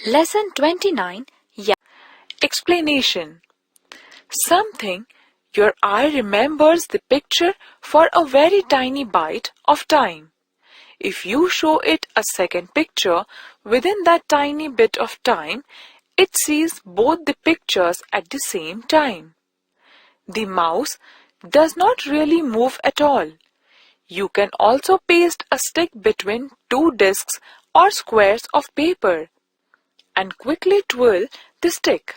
Lesson 29. Explanation. Something. Your eye remembers the picture for a very tiny bite of time. If you show it a second picture within that tiny bit of time, it sees both the pictures at the same time. The mouse does not really move at all. You can also paste a stick between two discs or squares of paper and quickly twirl the stick.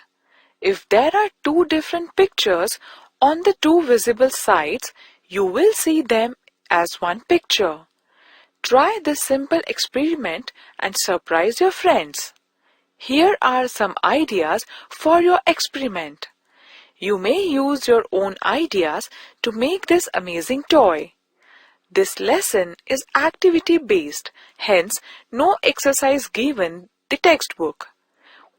If there are two different pictures on the two visible sides, you will see them as one picture. Try this simple experiment and surprise your friends. Here are some ideas for your experiment. You may use your own ideas to make this amazing toy. This lesson is activity-based, hence no exercise given the textbook.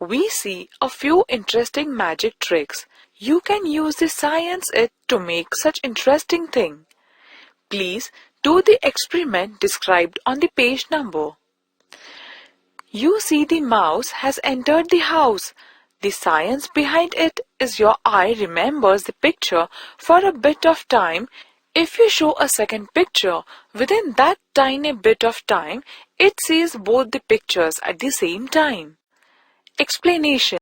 We see a few interesting magic tricks. You can use the science it to make such interesting thing. Please do the experiment described on the page number. You see the mouse has entered the house. The science behind it is your eye remembers the picture for a bit of time. If you show a second picture within that tiny bit of time, it sees both the pictures at the same time. Explanation.